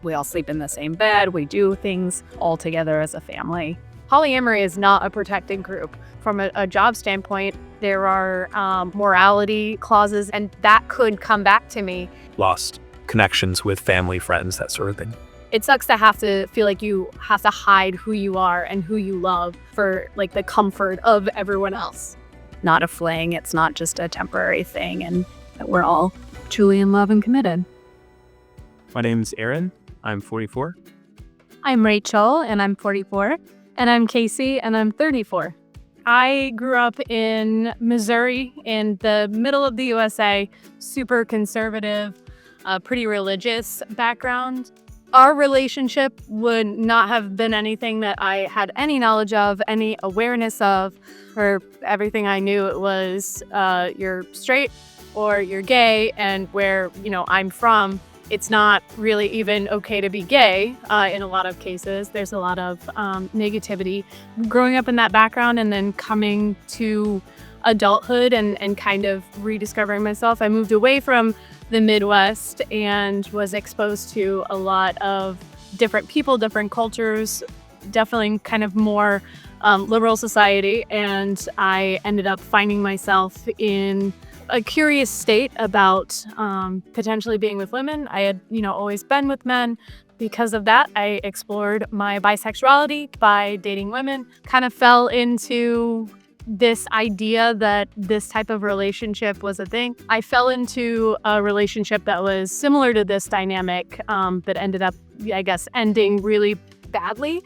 We all sleep in the same bed. We do things all together as a family. Polyamory is not a protected group. From a job standpoint, there are morality clauses, and that could come back to me. Lost connections with family, friends, that sort of thing. It sucks to have to feel like you have to hide who you are and who you love for like the comfort of everyone else. Not a fling. It's not just a temporary thing, and that we're all truly in love and committed. My name's Aaron. I'm 44. I'm Rachael, and I'm 44. And I'm Kasey, and I'm 34. I grew up in Missouri, in the middle of the USA, super conservative, pretty religious background. Our relationship would not have been anything that I had any knowledge of, any awareness of. For everything I knew, it was you're straight or you're gay, and where I'm from, it's not really even okay to be gay in a lot of cases. There's a lot of negativity. Growing up in that background and then coming to adulthood and kind of rediscovering myself, I moved away from the Midwest and was exposed to a lot of different people, different cultures, definitely kind of more liberal society. And I ended up finding myself in a curious state about potentially being with women. I had, always been with men. Because of that, I explored my bisexuality by dating women, kind of fell into this idea that this type of relationship was a thing. I fell into a relationship that was similar to this dynamic that ended up, I guess, ending really badly.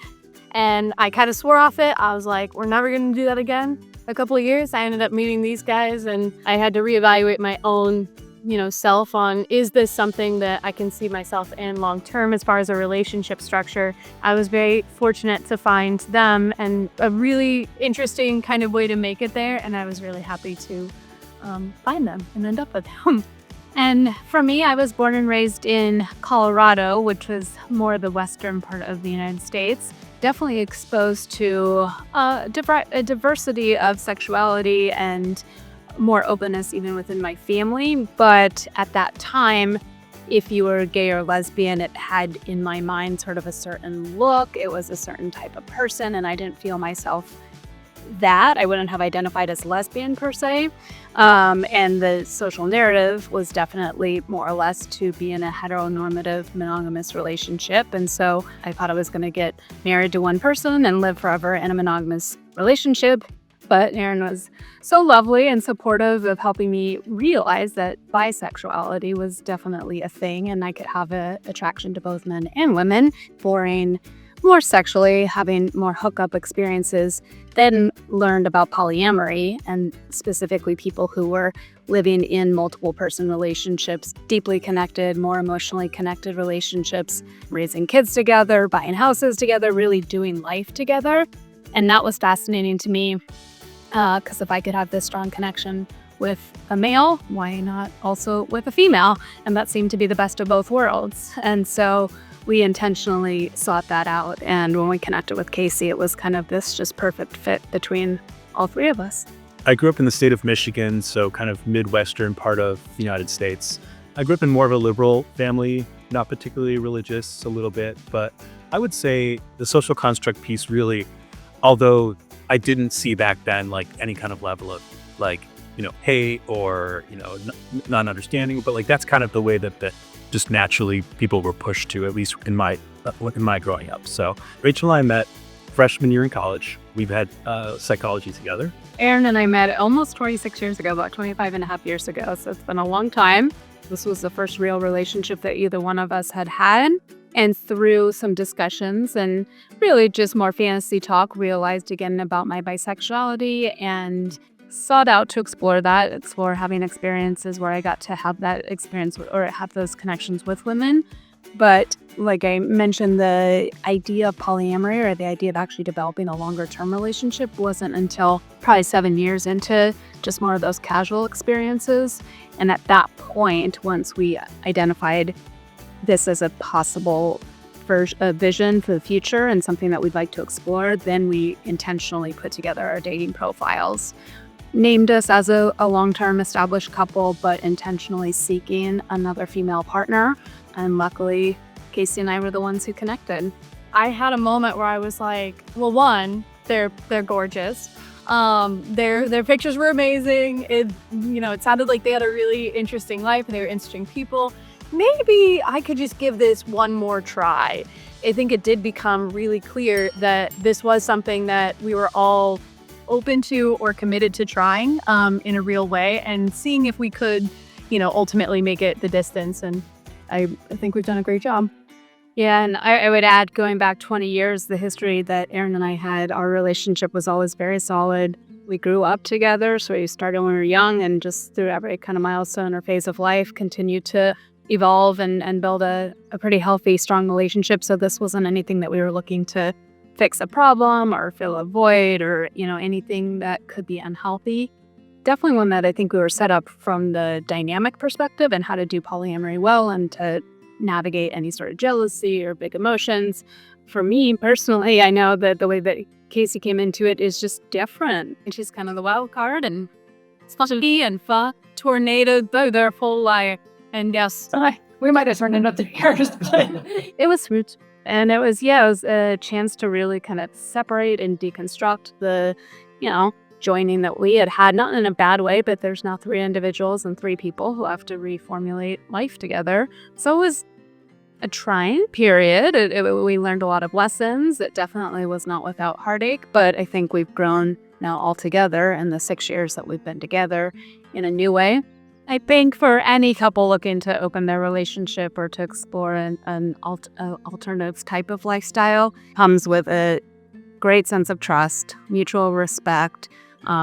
And I kind of swore off it. I was like, we're never going to do that again. A couple of years, I ended up meeting these guys, and I had to reevaluate my own, self on, is this something that I can see myself in long term as far as a relationship structure? I was very fortunate to find them and a really interesting kind of way to make it there, and I was really happy to find them and end up with them. And for me, I was born and raised in Colorado, which was more the western part of the United States. Definitely exposed to a diversity of sexuality and more openness even within my family. But at that time, if you were gay or lesbian, it had in my mind sort of a certain look. It was a certain type of person, and I didn't feel myself that. I wouldn't have identified as lesbian per se. And the social narrative was definitely more or less to be in a heteronormative monogamous relationship. And so I thought I was going to get married to one person and live forever in a monogamous relationship. But Aaron was so lovely and supportive of helping me realize that bisexuality was definitely a thing, and I could have an attraction to both men and women, exploring more sexually, having more hookup experiences. Then learned about polyamory, and specifically people who were living in multiple person relationships, deeply connected, more emotionally connected relationships, raising kids together, buying houses together, really doing life together. And that was fascinating to me, because if I could have this strong connection with a male, why not also with a female? And that seemed to be the best of both worlds. And so we intentionally sought that out. And when we connected with Kasey, it was kind of this just perfect fit between all three of us. I grew up in the state of Michigan, so kind of Midwestern part of the United States. I grew up in more of a liberal family, not particularly religious, a little bit, but I would say the social construct piece really, although I didn't see back then like any kind of level of like, hate or, non-understanding, but like that's kind of the way that just naturally people were pushed to, at least in my growing up. So Rachael and I met freshman year in college. We've had psychology together. Aaron and I met almost 26 years ago, about 25 and a half years ago. So it's been a long time. This was the first real relationship that either one of us had had. And through some discussions and really just more fantasy talk, realized again about my bisexuality and sought out to explore having experiences where I got to have that experience or have those connections with women. But like I mentioned, the idea of polyamory or the idea of actually developing a longer term relationship wasn't until probably 7 years into just more of those casual experiences. And at that point, once we identified this as a possible vision for the future and something that we'd like to explore, then we intentionally put together our dating profiles, named us as a long-term established couple, but intentionally seeking another female partner. And luckily, Kasey and I were the ones who connected. I had a moment where I was like, well, one, they're gorgeous. Their pictures were amazing. It sounded like they had a really interesting life and they were interesting people. Maybe I could just give this one more try. I think it did become really clear that this was something that we were all open to or committed to trying in a real way and seeing if we could, ultimately make it the distance. And I think we've done a great job. Yeah, and I would add, going back 20 years, the history that Aaron and I had, our relationship was always very solid. We grew up together, so we started when we were young, and just through every kind of milestone or phase of life, continued to evolve and build a pretty healthy, strong relationship. So this wasn't anything that we were looking to fix a problem or fill a void or, anything that could be unhealthy. Definitely one that I think we were set up from the dynamic perspective and how to do polyamory well and to navigate any sort of jealousy or big emotions. For me personally, I know that the way that Kasey came into it is just different. And she's kind of the wild card and spotty and tornado through their whole life. And yes, we might have turned into 3 years. it was sweet. And it was a chance to really kind of separate and deconstruct the, joining that we had, not in a bad way, but there's now 3 individuals and 3 people who have to reformulate life together. So it was a trying period. We learned a lot of lessons. It definitely was not without heartache, but I think we've grown now all together in the 6 years that we've been together in a new way. I think for any couple looking to open their relationship or to explore an alternative type of lifestyle comes with a great sense of trust, mutual respect,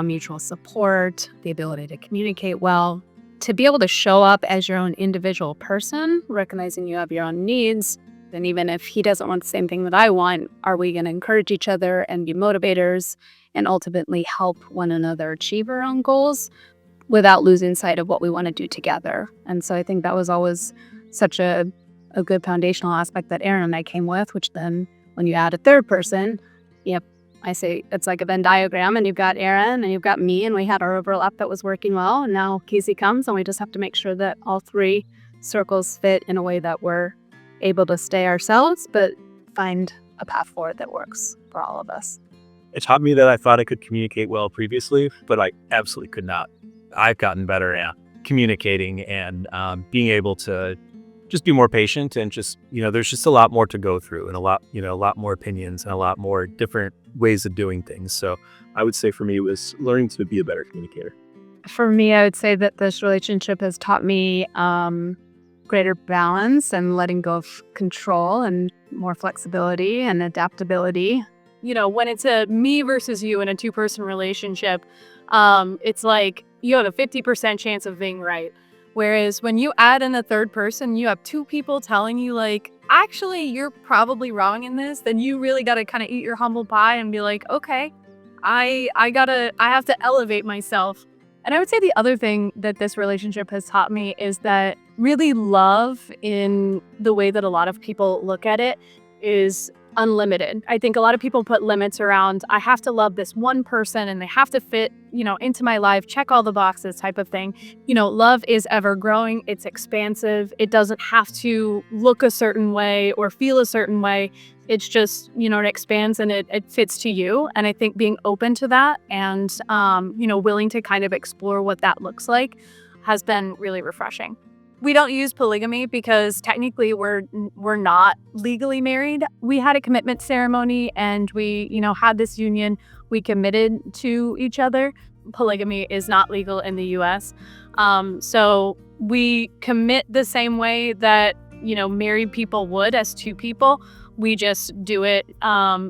mutual support, the ability to communicate well, to be able to show up as your own individual person, recognizing you have your own needs. And even if he doesn't want the same thing that I want, are we going to encourage each other and be motivators and ultimately help one another achieve our own goals without losing sight of what we want to do together? And so I think that was always such a good foundational aspect that Aaron and I came with, which then when you add a third person, I say it's like a Venn diagram, and you've got Aaron and you've got me, and we had our overlap that was working well. And now Kasey comes, and we just have to make sure that all 3 circles fit in a way that we're able to stay ourselves, but find a path forward that works for all of us. It taught me that I thought I could communicate well previously, but I absolutely could not. I've gotten better at communicating and being able to just be more patient and just, there's just a lot more to go through and a lot more opinions and a lot more different ways of doing things. So I would say for me, it was learning to be a better communicator. For me, I would say that this relationship has taught me greater balance and letting go of control and more flexibility and adaptability. When it's a me versus you in a 2-person relationship, it's like you have a 50% chance of being right. Whereas when you add in a third person, you have 2 people telling you like, actually, you're probably wrong in this, then you really got to kind of eat your humble pie and be like, okay, I have to elevate myself. And I would say the other thing that this relationship has taught me is that really love, in the way that a lot of people look at it, is unlimited. I think a lot of people put limits around, I have to love this one person and they have to fit, into my life, check all the boxes type of thing. Love is ever growing. It's expansive. It doesn't have to look a certain way or feel a certain way. It's just, it expands and it fits to you. And I think being open to that and, willing to kind of explore what that looks like has been really refreshing. We don't use polygamy because technically we're not legally married. We had a commitment ceremony and we, had this union. We committed to each other. Polygamy is not legal in the US. So we commit the same way that, married people would as 2 people. We just do it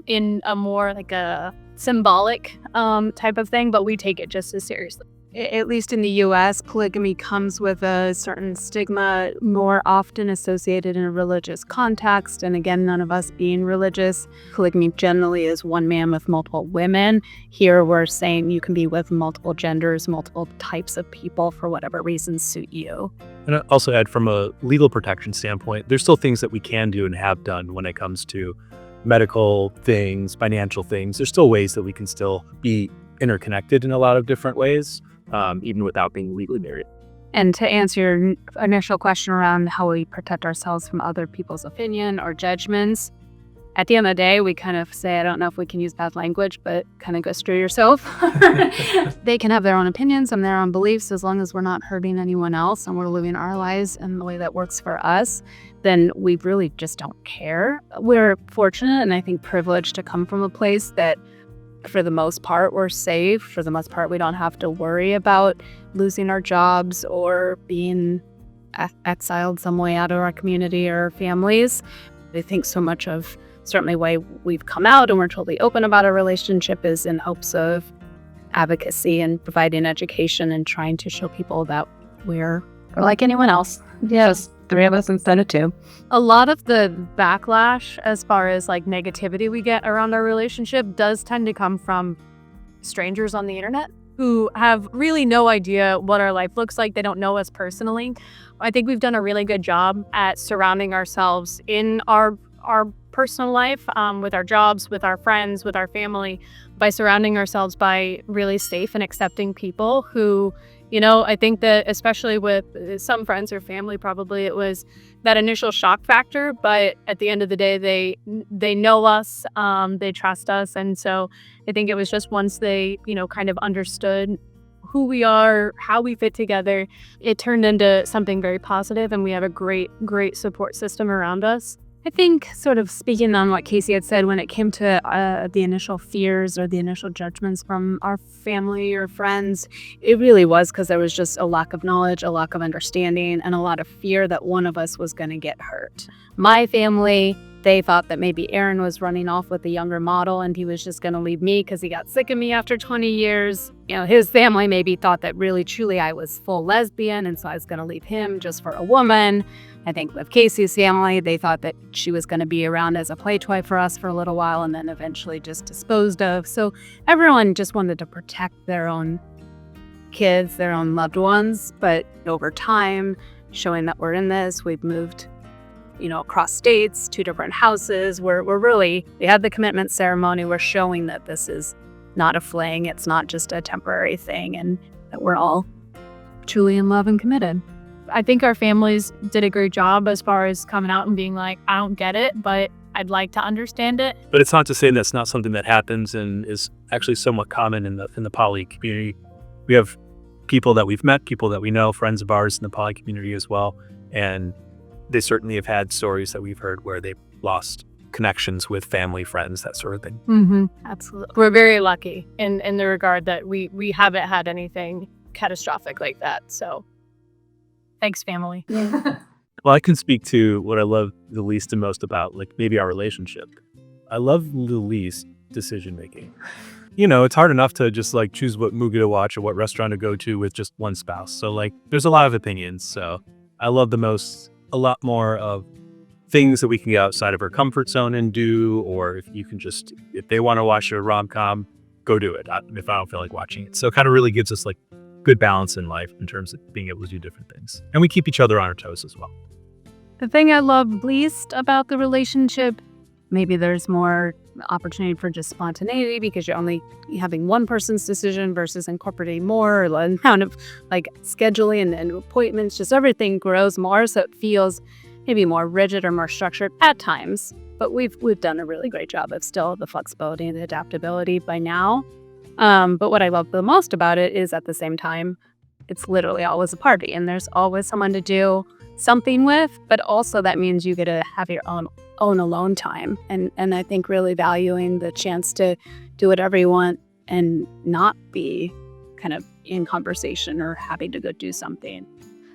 in a more like a symbolic type of thing, but we take it just as seriously. At least in the U.S., polygamy comes with a certain stigma, more often associated in a religious context. And again, none of us being religious, polygamy generally is one man with multiple women. Here we're saying you can be with multiple genders, multiple types of people for whatever reasons suit you. And I also add, from a legal protection standpoint, there's still things that we can do and have done when it comes to medical things, financial things. There's still ways that we can still be interconnected in a lot of different ways. Even without being legally married. And to answer your initial question around how we protect ourselves from other people's opinion or judgments, at the end of the day, we kind of say, I don't know if we can use bad language, but kind of go screw yourself. They can have their own opinions and their own beliefs as long as we're not hurting anyone else and we're living our lives in the way that works for us, then we really just don't care. We're fortunate and I think privileged to come from a place that for the most part, we're safe. For the most part, we don't have to worry about losing our jobs or being exiled some way out of our community or families. I think so much of certainly why we've come out and we're totally open about our relationship is in hopes of advocacy and providing education and trying to show people that we're like anyone else. Yes, three of us instead of two. A lot of the backlash as far as like negativity we get around our relationship does tend to come from strangers on the internet who have really no idea what our life looks like. They don't know us personally. I think we've done a really good job at surrounding ourselves in our personal life, with our jobs, with our friends, with our family, by surrounding ourselves by really safe and accepting people who, you know, I think that especially with some friends or family, probably it was that initial shock factor, but at the end of the day, they know us, they trust us. And so I think it was just once they, you know, kind of understood who we are, how we fit together, it turned into something very positive, and we have a great support system around us. I think sort of speaking on what Kasey had said when it came to the initial fears or the initial judgments from our family or friends, it really was because there was just a lack of knowledge, a lack of understanding, and a lot of fear that one of us was going to get hurt. My family, they thought that maybe Aaron was running off with a younger model and he was just going to leave me because he got sick of me after 20 years. You know, his family maybe thought that really truly I was full lesbian and so I was going to leave him just for a woman. I think with Kasey's family, they thought that she was going to be around as a play toy for us for a little while and then eventually just disposed of. So everyone just wanted to protect their own kids, their own loved ones. But over time, showing that we're in this, we've moved, you know, across states, 2 different houses. We had the commitment ceremony. We're showing that this is not a fling. It's not just a temporary thing, and that we're all truly in love and committed. I think our families did a great job as far as coming out and being like, I don't get it, but I'd like to understand it. But it's not to say that's not something that happens and is actually somewhat common in the poly community. We have people that we've met, people that we know, friends of ours in the poly community as well. And they certainly have had stories that we've heard where they've lost connections with family, friends, that sort of thing. Mm-hmm. Absolutely. We're very lucky in the regard that we haven't had anything catastrophic like that. So thanks, family. Yeah. Well, I can speak to what I love the least and most about, like, maybe our relationship. I love the least decision making. You know, it's hard enough to just like choose what movie to watch or what restaurant to go to with just one spouse. So like there's a lot of opinions. So I love a lot more of things that we can get outside of our comfort zone and do, or if they want to watch a rom-com, go do it if I don't feel like watching it. So it kind of really gives us like good balance in life in terms of being able to do different things. And we keep each other on our toes as well. The thing I love least about the relationship, maybe there's more opportunity for just spontaneity because you're only having one person's decision versus incorporating more, or kind of like scheduling and appointments, just everything grows more. So it feels maybe more rigid or more structured at times. But we've done a really great job of still the flexibility and the adaptability by now. But what I love the most about it is at the same time, it's literally always a party and there's always someone to do something with, but also that means you get to have your own alone time. And I think really valuing the chance to do whatever you want and not be kind of in conversation or having to go do something.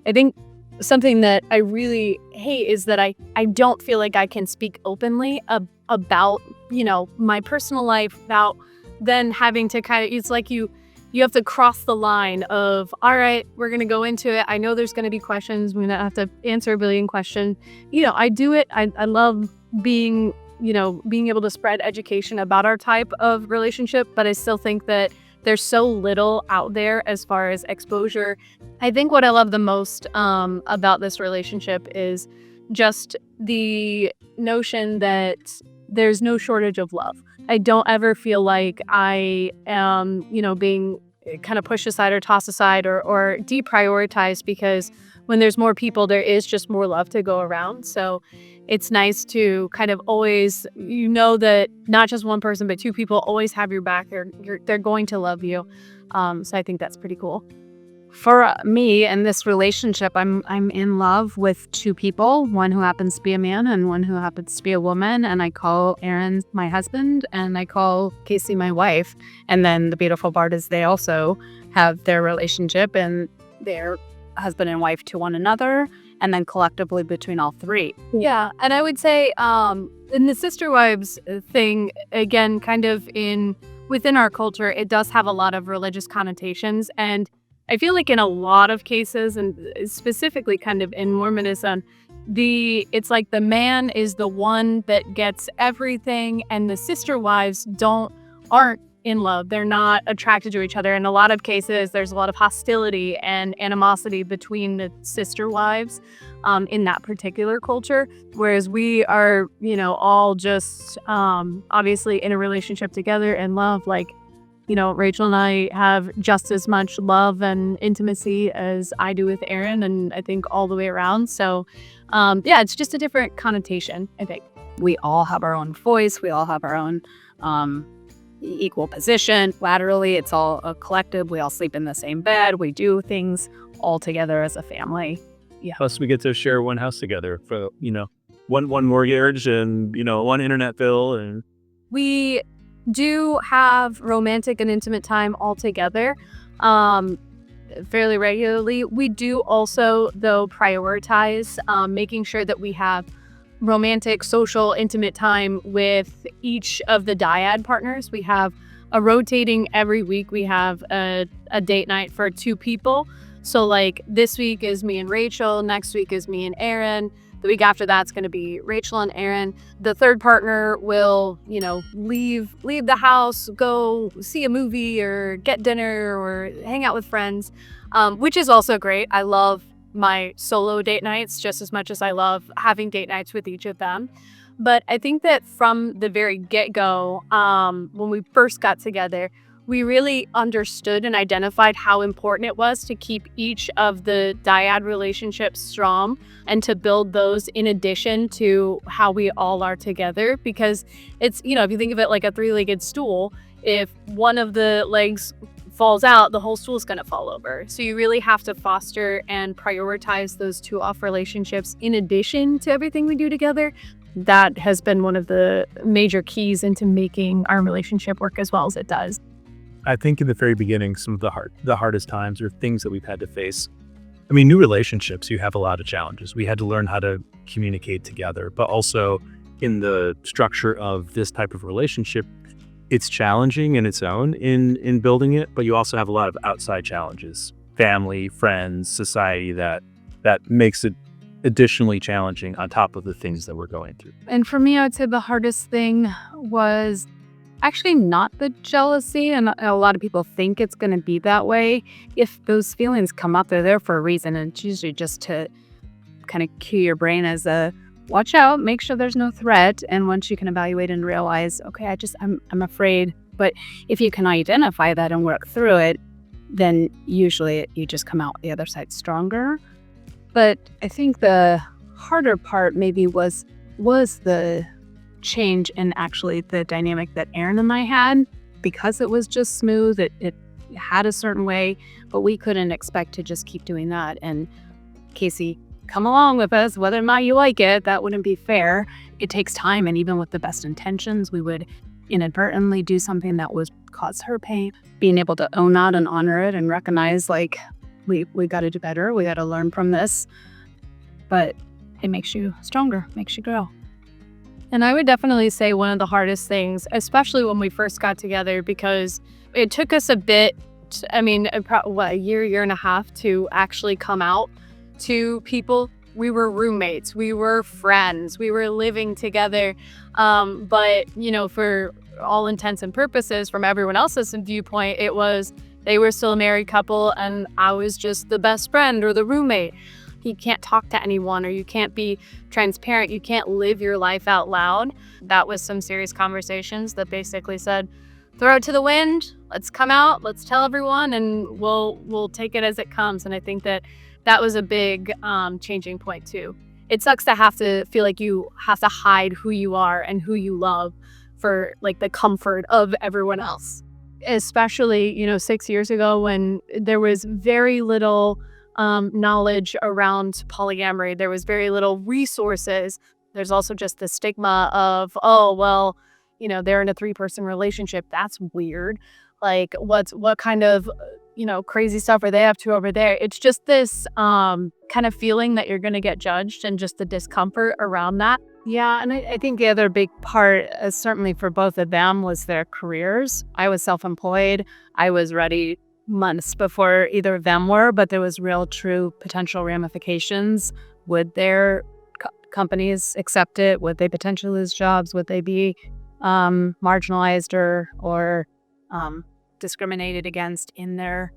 I think something that I really hate is that I don't feel like I can speak openly about, you know, my personal life without then having to it's like you have to cross the line of, all right, we're going to go into it. I know there's going to be questions. We're going to have to answer a billion questions. You know, I do it. I love being able to spread education about our type of relationship, but I still think that there's so little out there as far as exposure. I think what I love the most about this relationship is just the notion that there's no shortage of love. I don't ever feel like I am, being kind of pushed aside or tossed aside or deprioritized, because when there's more people, there is just more love to go around. So it's nice to kind of always, that not just one person, but two people always have your back. They're going to love you. So I think that's pretty cool. For me in this relationship, I'm in love with two people, one who happens to be a man and one who happens to be a woman. And I call Aaron my husband and I call Kasey my wife. And then the beautiful part is they also have their relationship and their husband and wife to one another, and then collectively between all three. Yeah. And I would say in the sister wives thing, again, kind of within our culture, it does have a lot of religious connotations. And I feel like in a lot of cases, and specifically kind of in Mormonism, it's like the man is the one that gets everything, and the sister wives aren't in love. They're not attracted to each other. In a lot of cases, there's a lot of hostility and animosity between the sister wives in that particular culture. Whereas we are, all just obviously in a relationship together and love. Like, Rachael and I have just as much love and intimacy as I do with Aaron, and I think all the way around. So, it's just a different connotation, I think. We all have our own voice. We all have our own equal position. Laterally, it's all a collective. We all sleep in the same bed. We do things all together as a family. Yeah. Plus, we get to share one house together for, one mortgage and, one internet bill. And we do have romantic and intimate time all together fairly regularly. We do also, though, prioritize making sure that we have romantic, social, intimate time with each of the dyad partners. We have a rotating every week. We have a date night for two people. So like this week is me and Rachael, next week is me and Aaron. The week after that's going to be Rachael and Aaron. The third partner will, leave the house, go see a movie or get dinner or hang out with friends, which is also great. I love my solo date nights just as much as I love having date nights with each of them. But I think that from the very get-go, when we first got together, we really understood and identified how important it was to keep each of the dyad relationships strong and to build those in addition to how we all are together. Because it's, if you think of it like a three-legged stool, if one of the legs falls out, the whole stool is going to fall over. So you really have to foster and prioritize those two off relationships in addition to everything we do together. That has been one of the major keys into making our relationship work as well as it does. I think in the very beginning, some of the hardest times are things that we've had to face. I mean, new relationships, you have a lot of challenges. We had to learn how to communicate together, but also in the structure of this type of relationship, it's challenging in its own in building it, but you also have a lot of outside challenges, family, friends, society that makes it additionally challenging on top of the things that we're going through. And for me, I would say the hardest thing was actually not the jealousy, and a lot of people think it's going to be that way. If those feelings come up, they're there for a reason, and it's usually just to kind of cue your brain as a watch out, make sure there's no threat. And once you can evaluate and realize, okay, I'm afraid. But if you can identify that and work through it, then usually you just come out the other side stronger. But I think the harder part maybe was the change in actually the dynamic that Aaron and I had, because it was just smooth. It had a certain way, but we couldn't expect to just keep doing that. And Kasey, come along with us, whether or not you like it. That wouldn't be fair. It takes time, and even with the best intentions, we would inadvertently do something that would cause her pain. Being able to own that and honor it and recognize, like, we got to do better. We got to learn from this. But it makes you stronger, makes you grow. And I would definitely say one of the hardest things, especially when we first got together, because it took us a bit, a year and a half to actually come out to people. We were roommates, we were friends, we were living together. But, for all intents and purposes, from everyone else's viewpoint, it was they were still a married couple and I was just the best friend or the roommate. You can't talk to anyone, or you can't be transparent. You can't live your life out loud. That was some serious conversations that basically said, throw it to the wind. Let's come out. Let's tell everyone, and we'll take it as it comes. And I think that was a big changing point too. It sucks to have to feel like you have to hide who you are and who you love for like the comfort of everyone else. Especially, 6 years ago when there was very little knowledge around polyamory. There was very little resources. There's also just the stigma of, oh, well, they're in a 3-person relationship. That's weird. Like, what kind of, crazy stuff are they up to over there? It's just this kind of feeling that you're going to get judged and just the discomfort around that. Yeah, and I think the other big part, certainly for both of them, was their careers. I was self-employed. I was ready months before either of them were, but there was real, true potential ramifications. Would their companies accept it? Would they potentially lose jobs? Would they be marginalized or discriminated against in their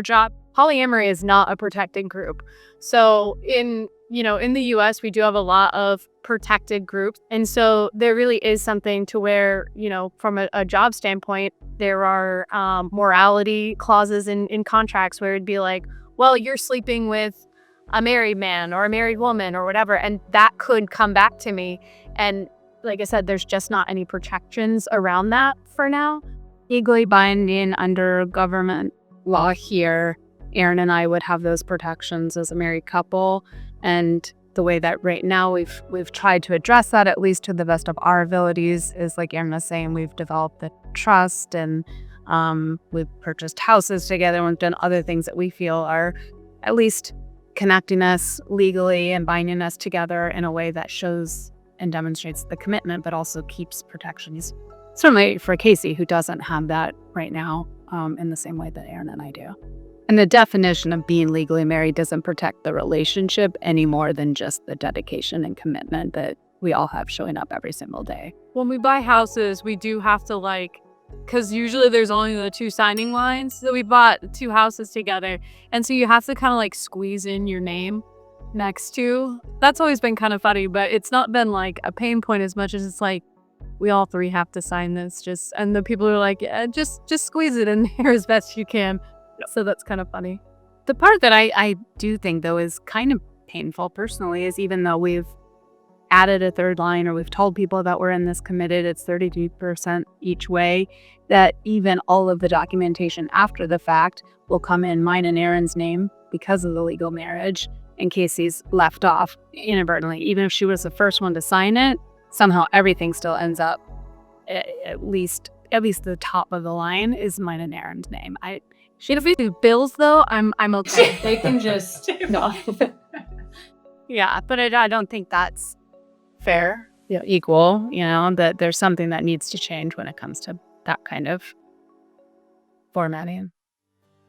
job? Polyamory is not a protected group. So in the US, we do have a lot of protected groups. And so there really is something to where, from a job standpoint, there are morality clauses in contracts where it'd be like, well, you're sleeping with a married man or a married woman or whatever. And that could come back to me. And like I said, there's just not any protections around that for now. Legally binding under government law here, Aaron and I would have those protections as a married couple. And the way that right now we've tried to address that, at least to the best of our abilities, is like Aaron was saying, we've developed the trust and we've purchased houses together and we've done other things that we feel are at least connecting us legally and binding us together in a way that shows and demonstrates the commitment, but also keeps protections. Certainly for Kasey, who doesn't have that right now in the same way that Aaron and I do. And the definition of being legally married doesn't protect the relationship any more than just the dedication and commitment that we all have showing up every single day. When we buy houses, we do have to because usually there's only the 2 signing lines. So we bought 2 houses together. And so you have to kind of squeeze in your name next to. That's always been kind of funny, but it's not been a pain point as much as it's we all 3 have to sign this. And the people are like, yeah, just squeeze it in there as best you can. So that's kind of funny. The part that I do think, though, is kind of painful personally is even though we've added a 3rd line or we've told people that we're in this committed, it's 32% each way, that even all of the documentation after the fact will come in mine and Aaron's name because of the legal marriage, and Kasey's left off inadvertently. Even if she was the first one to sign it, somehow everything still ends up, at least the top of the line is mine and Aaron's name. If we do bills, though, I'm okay. They can just no. Yeah, but I don't think that's fair, equal. That there's something that needs to change when it comes to that kind of formatting.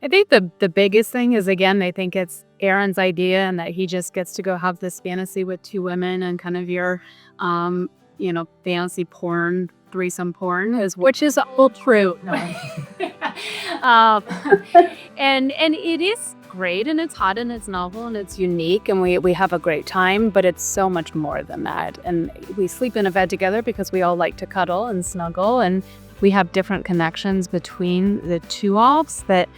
I think the biggest thing is, again, I think it's Aaron's idea and that he just gets to go have this fantasy with 2 women and kind of your, fantasy porn, threesome porn, which is all true. No. And it is great and it's hot and it's novel and it's unique and we have a great time, but it's so much more than that. And we sleep in a bed together because we all like to cuddle and snuggle, and we have different connections between the 2 offs that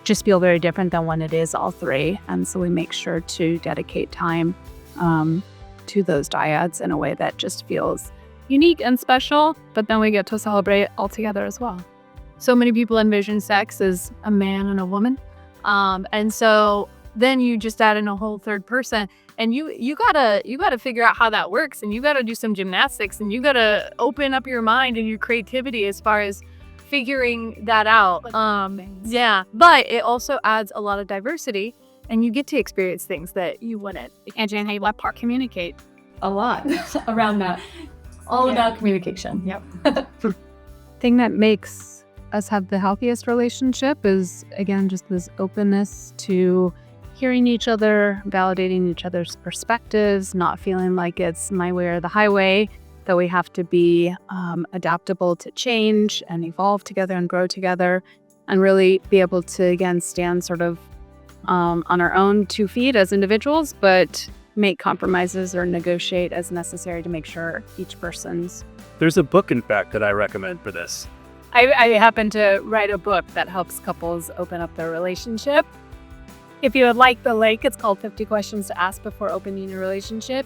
just feel very different than when it is all 3. And so we make sure to dedicate time to those dyads in a way that just feels unique and special, but then we get to celebrate all together as well. So many people envision sex as a man and a woman. And so then you just add in a whole 3rd person, and you gotta figure out how that works, and you gotta do some gymnastics, and you gotta open up your mind and your creativity as far as figuring that out. Yeah, but it also adds a lot of diversity, and you get to experience things that you wouldn't. And Jan, how you let part communicate a lot around that. All about communication. Yep. Thing that makes us have the healthiest relationship is, again, just this openness to hearing each other, validating each other's perspectives, not feeling like it's my way or the highway, that we have to be adaptable to change and evolve together and grow together, and really be able to, again, stand sort of on our own 2 feet as individuals, but make compromises or negotiate as necessary to make sure each person's. There's a book, in fact, that I recommend for this. I happen to write a book that helps couples open up their relationship. If you would like the link, it's called 50 Questions to Ask Before Opening Your Relationship.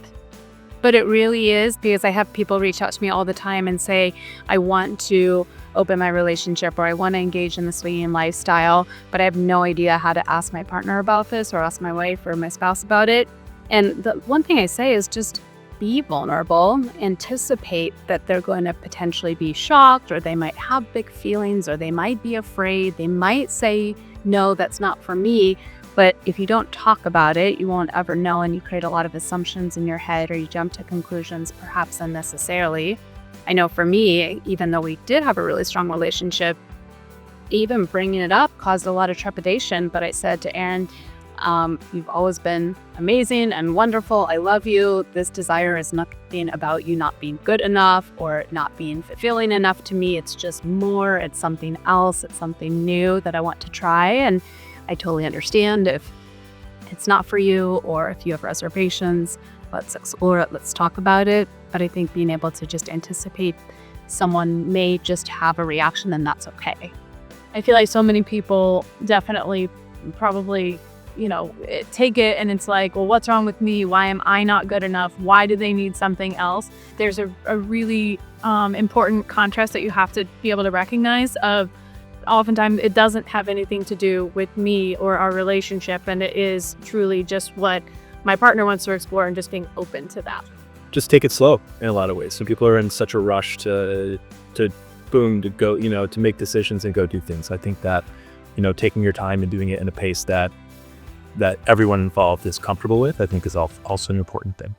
But it really is, because I have people reach out to me all the time and say, I want to open my relationship, or I want to engage in the swinging lifestyle, but I have no idea how to ask my partner about this, or ask my wife or my spouse about it. And the one thing I say is just be vulnerable, anticipate that they're going to potentially be shocked, or they might have big feelings, or they might be afraid, they might say, no, that's not for me. But if you don't talk about it, you won't ever know, and you create a lot of assumptions in your head, or you jump to conclusions perhaps unnecessarily. I know for me, even though we did have a really strong relationship, even bringing it up caused a lot of trepidation. But I said to Aaron, you've always been amazing and wonderful. I love you. This desire is nothing about you not being good enough or not being fulfilling enough to me. It's just more. It's something else. It's something new that I want to try. And I totally understand if it's not for you, or if you have reservations. Let's explore it. Let's talk about it. But I think being able to just anticipate someone may just have a reaction, and that's okay. I feel like so many people definitely probably take it and it's like, well, what's wrong with me? Why am I not good enough? Why do they need something else? There's a really important contrast that you have to be able to recognize of, oftentimes it doesn't have anything to do with me or our relationship, and it is truly just what my partner wants to explore, and just being open to that. Just take it slow in a lot of ways. Some people are in such a rush to boom, to go, to make decisions and go do things. I think that, taking your time and doing it in a pace that everyone involved is comfortable with, I think is also an important thing.